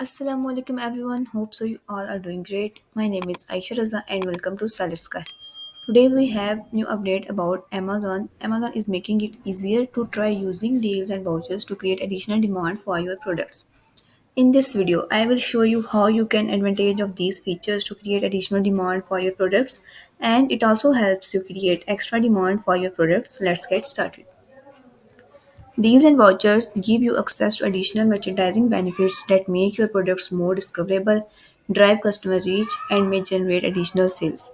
Assalamu alaikum everyone. Hope so you all are doing great. My name is Aisha Raza and welcome to Salad Sky. Today we have new update about Amazon. Amazon is making it easier to try using deals and vouchers to create additional demand for your products. In this video, I will show you how you can advantage of these features to create additional demand for your products, and it also helps you create extra demand for your products. Let's get started. Deals and vouchers give you access to additional merchandising benefits that make your products more discoverable, drive customer reach, and may generate additional sales.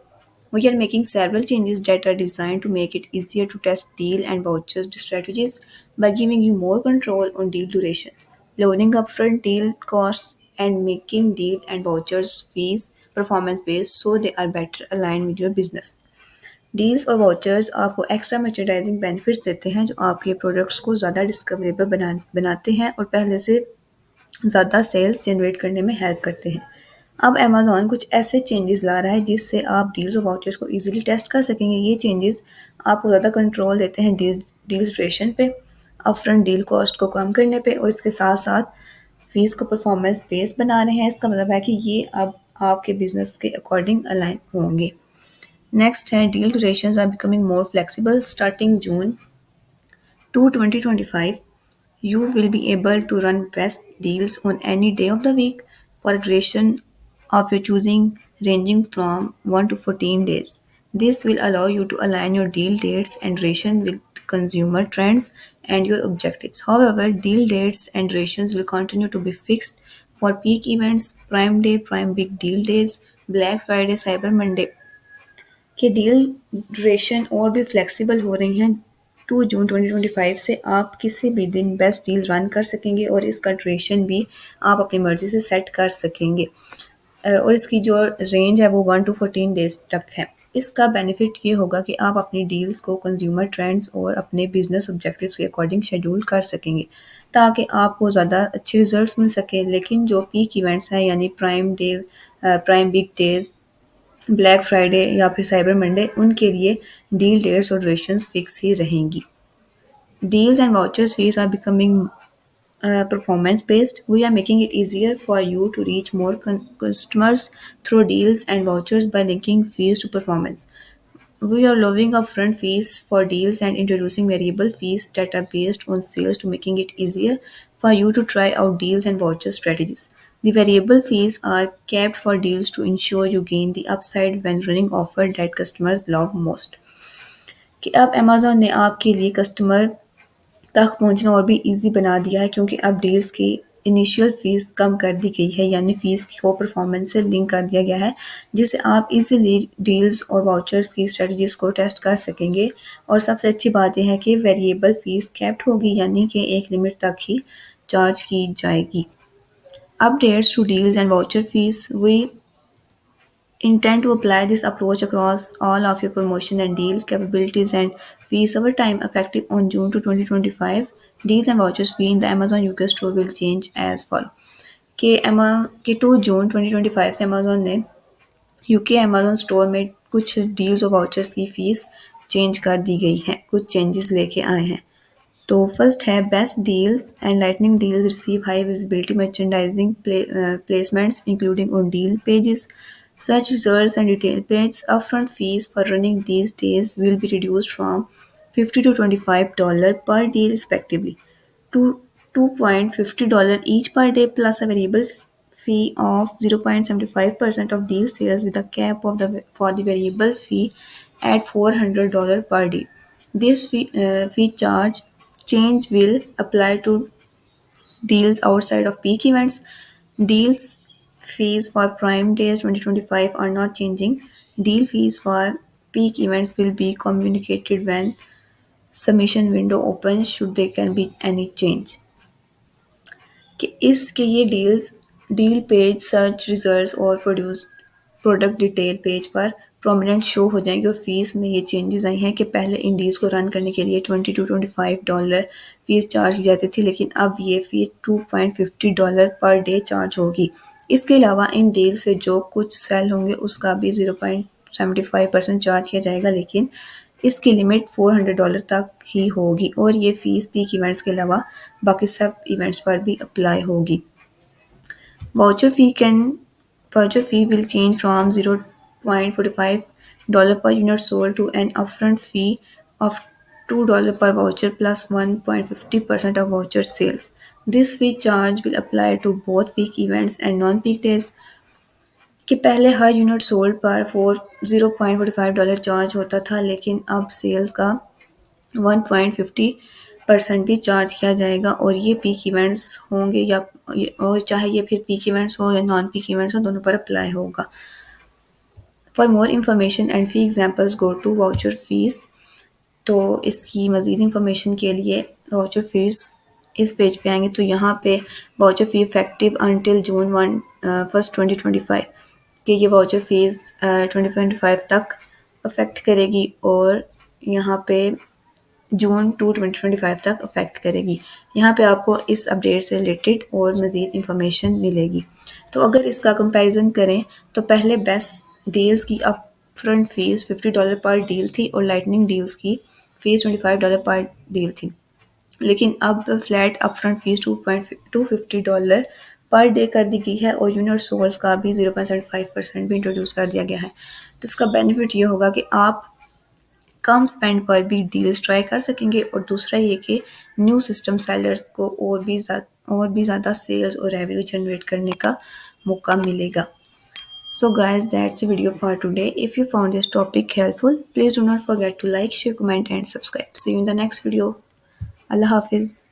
We are making several changes that are designed to make it easier to test deal and vouchers strategies by giving you more control on deal duration, lowering upfront deal costs, and making deal and vouchers fees performance based so they are better aligned with your business. Deals और vouchers आपको extra merchandising benefits देते हैं जो आपके products को ज़्यादा discoverable बनाते हैं और पहले से ज़्यादा सेल्स जनरेट करने में हेल्प करते हैं। अब अमेज़न कुछ ऐसे चेंजेस ला रहा है जिससे आप डील्स और वाउचर्स को इजीली टेस्ट कर सकेंगे। ये चेंजेस आपको ज़्यादा कंट्रोल देते हैं डील्स ड्यूरेशन पे, अपफ्रंट डील कॉस्ट को कम करने पे और इसके साथ-साथ फीस को परफॉर्मेंस बेस्ड बना रहे हैं। इसका मतलब है कि ये अब आपके बिज़नेस के अकॉर्डिंग अलाइन होंगे। Next है deal durations are becoming more flexible. Starting June 2, 2025, you will be able to run best deals on any day of the week for a duration of your choosing ranging from 1 to 14 days. This will allow you to align your deal dates and duration with consumer trends and your objectives. However, deal dates and durations will continue to be fixed for peak events, Prime Day, Prime Big Deal Days, Black Friday, Cyber Monday कि deal duration और भी flexible हो रही हैं। 2 जून 2025 से आप किसी भी दिन बेस्ट डील रन कर सकेंगे और इसका ड्यूरेशन भी आप अपनी मर्ज़ी से सेट कर सकेंगे। और इसकी जो रेंज है वो 1 टू 14 डेज़ तक है। इसका बेनिफिट ये होगा कि आप अपनी डील्स को कंज्यूमर ट्रेंड्स और अपने बिज़नेस ऑब्जेक्टिव्स के अकॉर्डिंग शेड्यूल कर सकेंगे ताकि आपको ज़्यादा अच्छे रिजल्ट्स मिल सकें। लेकिन जो पीक इवेंट्स हैं यानी prime big days, black Friday या फिर साइबर मंडे उनके लिए डील डेट्स और ड्यूरेशंस फिक्स ही रहेंगी। Deals and vouchers fees are becoming performance based. We are making it easier for you to reach more customers through deals and vouchers by linking fees to performance. We are lowering upfront fees for deals and introducing variable fees that are based on sales to making it easier for you to try out deals and voucher strategies. The variable fees are kept for deals to ensure you gain the upside when running offer that customers love most. कि अब Amazon ने आपके लिए customer तक पहुंचना और भी easy बना दिया है क्योंकि अब डील्स की इनिशियल फीस कम कर दी गई है यानी फीस को परफॉर्मेंस से लिंक कर दिया गया है जिससे आप इजीली डील्स और वाउचर्स की स्ट्रेटजीज को टेस्ट कर सकेंगे। और सबसे अच्छी बात यह है कि वेरिएबल फीस कैप्ड होगी यानी कि एक लिमिट तक ही चार्ज की जाएगी। Updates to deals and voucher fees we intend to apply this approach across all of your promotion and deal capabilities and fees over time effective on June to 2025. Deals and vouchers fee in the Amazon UK store will change as follow कि 2 जून 2025 से Amazon ने UK Amazon store में कुछ deals और vouchers की fees change कर दी गई हैं, कुछ चेंजेस लेके आए हैं। तो फर्स्ट है best deals and lightning deals receive high visibility merchandising placements including on deal pages. Such results and detail page upfront fees for running these days will be reduced from $50 to $25 per deal respectively to $2.50 each per day plus a variable fee of 0.75% of deal sales with a cap of for the variable fee at $400 per day. This fee charge change will apply to deals outside of peak events. Deals fees for Prime Days 2025 are not changing. Deal fees for peak events will be communicated when submission window opens should there can be any change. कि इसके ये deals deal page search results और product detail page पर prominent show हो जाएंगे और fees में ये चेंजेस आई हैं कि पहले इन डील्स को रन करने के लिए $20 to $25 फीस चार्ज की जाती थी लेकिन अब ये फीस $2.50 पर डे चार्ज होगी। इसके अलावा इन डील से जो कुछ सेल होंगे उसका भी 0.75% चार्ज किया जाएगा लेकिन इसकी लिमिट $400 तक ही होगी और ये फीस पीक इवेंट्स के अलावा बाकी सब इवेंट्स पर भी अप्लाई होगी। Voucher fee can voucher fee will change from $0.45 per unit sold to an upfront fee of $2 per voucher plus 1.50% of voucher sales. This fee charge will apply to both peak events and non-peak days कि पहले हर unit sold पर $0.45 charge होता था, लेकिन अब sales का 1.50% भी charge किया जाएगा और ये पीक इवेंट्स होंगे या और चाहे ये फिर पीक इवेंट्स हो या नॉन पीक इवेंट्स हो, दोनों पर अप्लाई होगा। For more information and fee examples go to voucher fees. तो इसकी मज़ीद इन्फॉर्मेशन के लिए वाउचर फीस इस पेज पे आएंगे तो यहाँ पे वाउचर फी इफेक्टिव अनटिल जून 1 2025 कि ये वाउचर फीस 2025 तक अफेक्ट करेगी और यहाँ पे जून 2025 तक अफेक्ट करेगी। यहाँ पे आपको इस अपडेट से रिलेटेड और मज़ीद इंफॉर्मेशन मिलेगी। तो अगर इसका कंपैरिजन करें तो पहले बेस्ट डील्स की अप फ्रंट फीस $50 पर डील थी और लाइटनिंग डील्स की फीस $25 पर डील थी, लेकिन अब flat upfront fees $250 per day कर दी गई है और यूनिट सोल्स का भी 0.75% भी इंट्रोड्यूस कर दिया गया है। तो इसका बेनिफिट ये होगा कि आप कम स्पेंड पर भी डील्स ट्राई कर सकेंगे और दूसरा ये कि न्यू सिस्टम सेलर्स को और भी ज़्यादा सेल्स और रेवेन्यू जनरेट करने का मौका मिलेगा। So guys, that's the video for today. If you found this topic helpful, please do not forget to like, share, comment and subscribe. See you in the next video. Allah Hafiz.